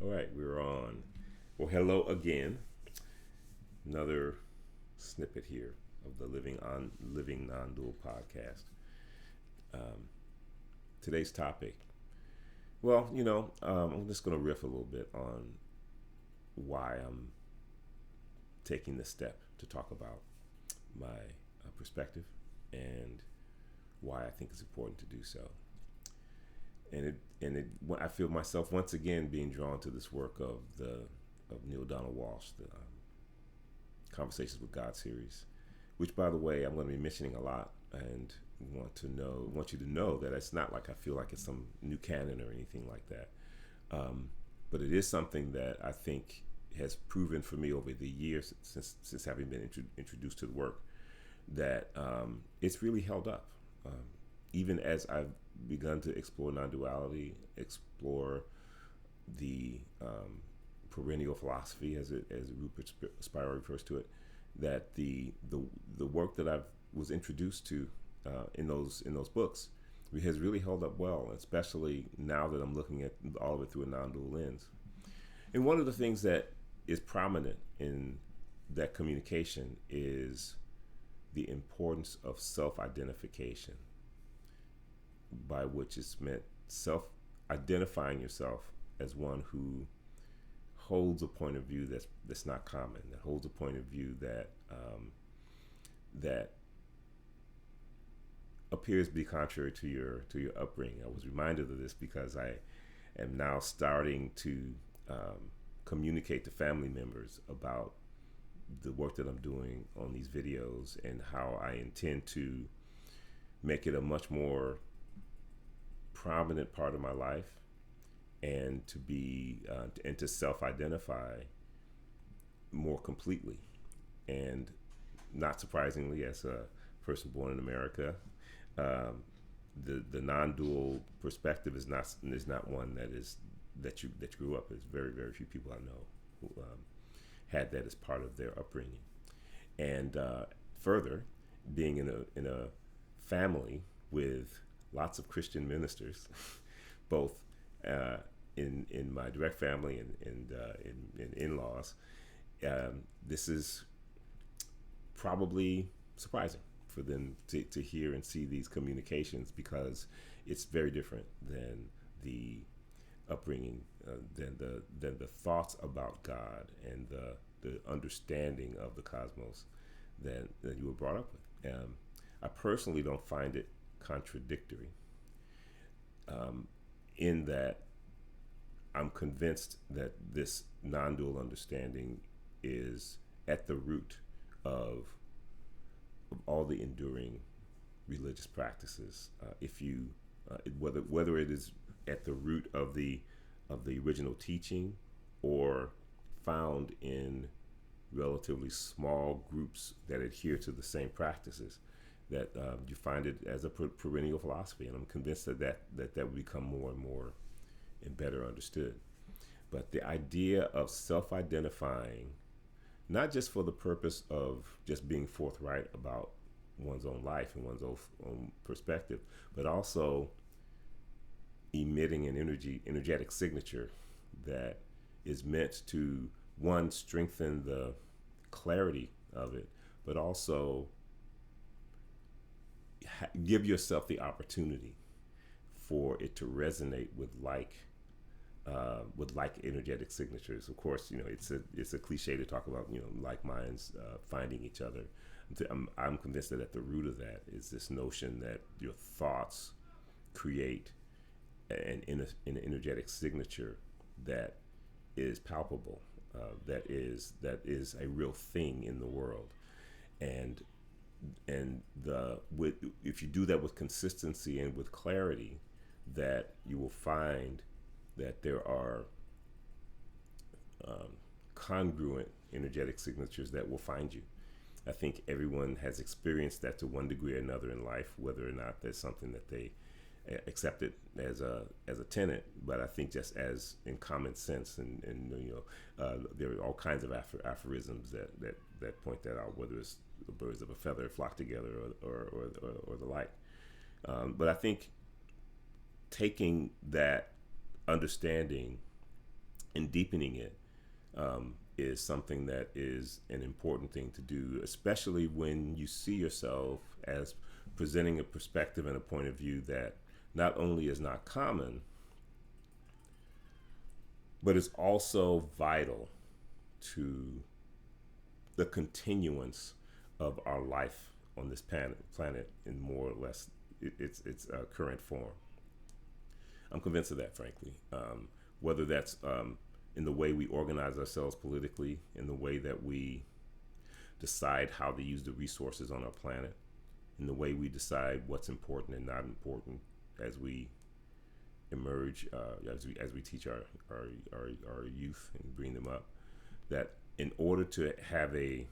All right, we're on. Well, hello again. Another snippet here of the Living Non-Dual podcast. Um, Today's topic. Well, I'm just going to riff a little bit on why I'm taking this step to talk about my perspective and why I think it's important to do so. I feel myself once again being drawn to this work of Neil Donald Walsh, the Conversations with God series, which, by the way, I'm going to be mentioning a lot, and want you to know that it's not like I feel like it's some new canon or anything like that, but it is something that I think has proven for me over the years since having been introduced to the work that it's really held up. Even as I've begun to explore non-duality, explore the perennial philosophy, as Rupert Spira refers to it, that the work that I was introduced to in those books has really held up well, especially now that I'm looking at all of it through a non-dual lens. And one of the things that is prominent in that communication is the importance of self-identification, by which is meant self-identifying yourself as one who holds a point of view that's not common, that holds a point of view that appears to be contrary to your upbringing. I was reminded of this because I am now starting to communicate to family members about the work that I'm doing on these videos and how I intend to make it a much more prominent part of my life, and to be and to self-identify more completely. And not surprisingly, as a person born in America, the non-dual perspective is not one that you grew up. There's very, very few people I know who had that as part of their upbringing. And further, being in a family with lots of Christian ministers, both in my direct family and in in-laws, this is probably surprising for them to hear and see these communications, because it's very different than the upbringing, than the thoughts about God and the understanding of the cosmos that you were brought up with. I personally don't find it contradictory, in that I'm convinced that this non-dual understanding is at the root of all the enduring religious practices. If you whether it is at the root of the original teaching, or found in relatively small groups that adhere to the same practices, that you find it as a perennial philosophy, and I'm convinced that will become more and more and better understood. But the idea of self-identifying, not just for the purpose of just being forthright about one's own life and one's own perspective, but also emitting an energetic signature that is meant to, one, strengthen the clarity of it, but also give yourself the opportunity for it to resonate with like energetic signatures. Of course, it's a cliche to talk about like minds finding each other. I'm convinced that at the root of that is this notion that your thoughts create an energetic signature that is palpable, that is a real thing in the world, and if you do that with consistency and with clarity, that you will find that there are congruent energetic signatures that will find you. I think everyone has experienced that to one degree or another in life, whether or not there's something that they accepted as a tenet. But I think just as in common sense, and there are all kinds of aphorisms that point that out, whether it's birds of a feather flock together or the like. But I think taking that understanding and deepening it is something that is an important thing to do, especially when you see yourself as presenting a perspective and a point of view that not only is not common, but is also vital to the continuance of our life on this planet in more or less its current form. I'm convinced of that, frankly. Whether that's in the way we organize ourselves politically, in the way that we decide how to use the resources on our planet, in the way we decide what's important and not important as we emerge, as we teach our youth and bring them up, that in order to have a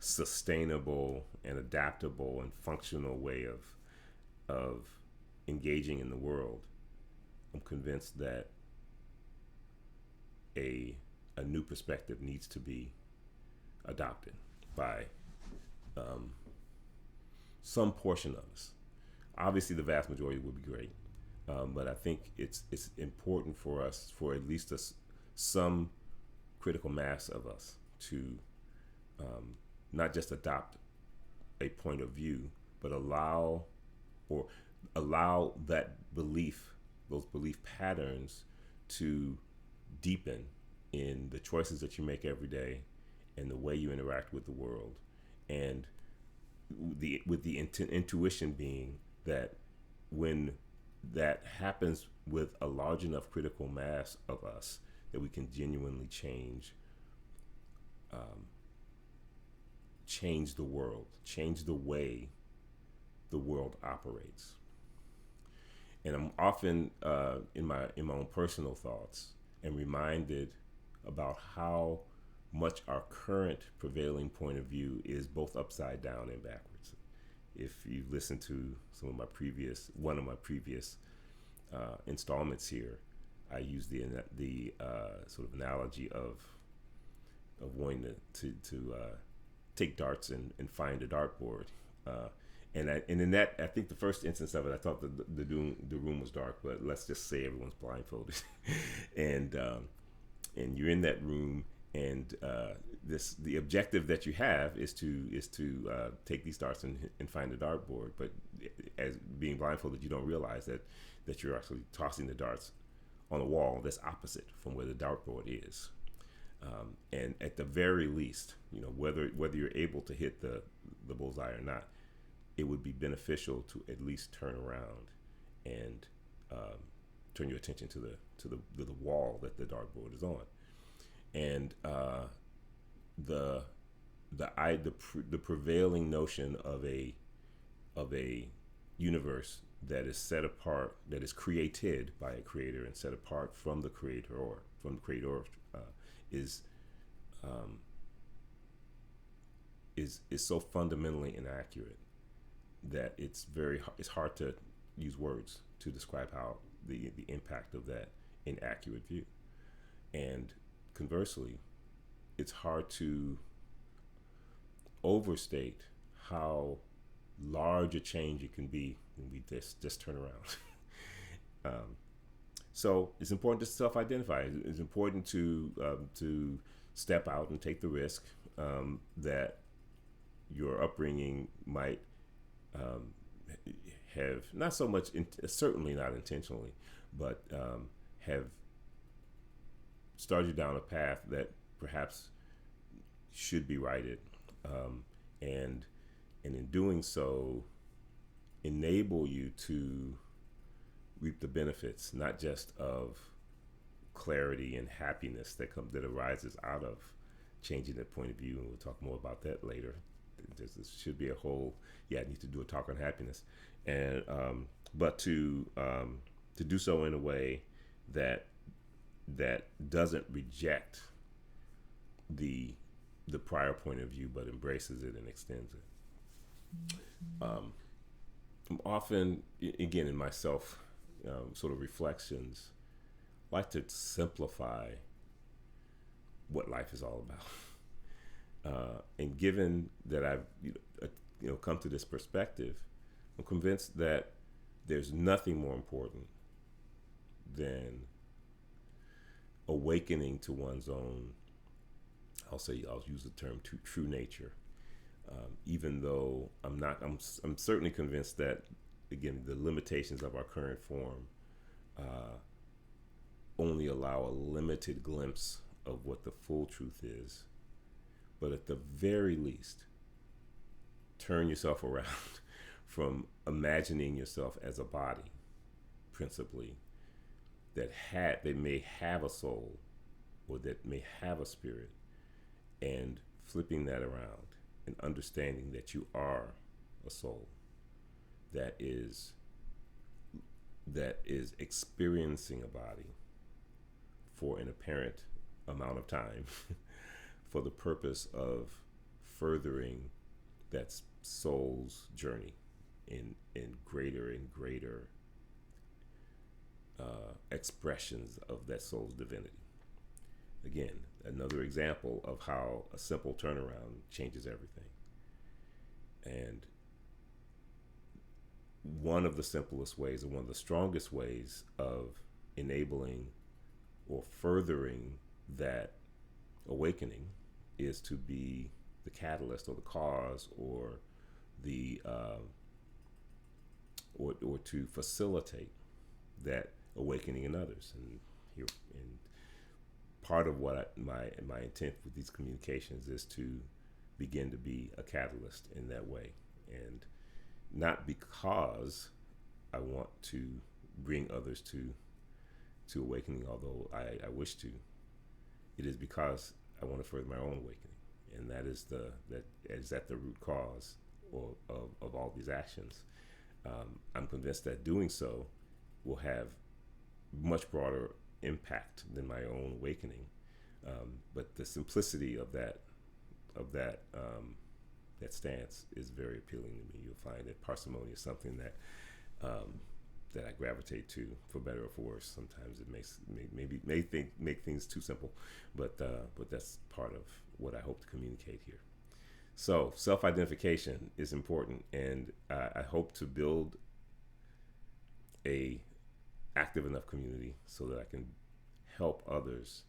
sustainable and adaptable and functional way of engaging in the world, I'm convinced that a new perspective needs to be adopted by some portion of us. Obviously, the vast majority would be great, but I think it's important for us, for at least some critical mass of us, to not just adopt a point of view, but allow that belief, those belief patterns, to deepen in the choices that you make every day and the way you interact with the world, and with the intuition being that when that happens with a large enough critical mass of us, that we can genuinely change the world, change the way the world operates. And I'm often in my own personal thoughts and reminded about how much our current prevailing point of view is both upside down and backwards. If you listen to one of my previous installments here, I use the sort of analogy of wanting to take darts and find a dartboard. And in that, I think the first instance of it, I thought the room was dark, but let's just say everyone's blindfolded, and you're in that room, and the objective that you have is to take these darts and find a dartboard. But as being blindfolded, you don't realize that you're actually tossing the darts on a wall that's opposite from where the dartboard is. And at the very least, whether you're able to hit the bullseye or not, it would be beneficial to at least turn around and turn your attention to the wall that the dartboard is on. And the prevailing notion of a universe that is set apart, that is created by a creator and set apart from the creator, is so fundamentally inaccurate that it's hard to use words to describe how the impact of that inaccurate view. And conversely, it's hard to overstate how large a change it can be when we just turn around. So it's important to self-identify. It's important to step out and take the risk that your upbringing might have not so much, certainly not intentionally, but have started you down a path that perhaps should be righted, and in doing so, enable you to reap the benefits, not just of clarity and happiness that arises out of changing that point of view. And we'll talk more about that later. There should be a whole, I need to do a talk on happiness, and but to do so in a way that doesn't reject the prior point of view, but embraces it and extends it. I'm often, again, in myself, sort of reflections, like to simplify what life is all about. And given that I've come to this perspective, I'm convinced that there's nothing more important than awakening to one's own, I'll use the term true nature. Even though I'm certainly convinced that, again, the limitations of our current form only allow a limited glimpse of what the full truth is. But at the very least, turn yourself around from imagining yourself as a body, principally, that may have a soul or that may have a spirit, and flipping that around and understanding that you are a soul that is experiencing a body for an apparent amount of time for the purpose of furthering that soul's journey in greater and greater expressions of that soul's divinity. Again, another example of how a simple turnaround changes everything. And one of the simplest ways, and one of the strongest ways of enabling or furthering that awakening, is to be the catalyst or the cause or the or to facilitate that awakening in others. And part of what my intent with these communications is to begin to be a catalyst in that way, and not because I want to bring others to awakening, although I wish to. It is because I want to further my own awakening, and that is at the root cause of all these actions. I'm convinced that doing so will have much broader impact than my own awakening. But the simplicity of that stance is very appealing to me. You'll find that parsimony is something that I gravitate to, for better or for worse. Sometimes it make things too simple, but that's part of what I hope to communicate here. So self-identification is important, and I hope to build a active enough community so that I can help others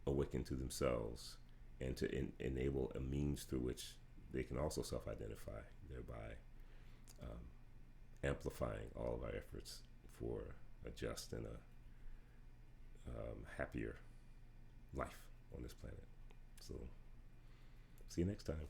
awaken to themselves, and to enable a means through which they can also self-identify, thereby amplifying all of our efforts for a just and a happier life on this planet. So see you next time.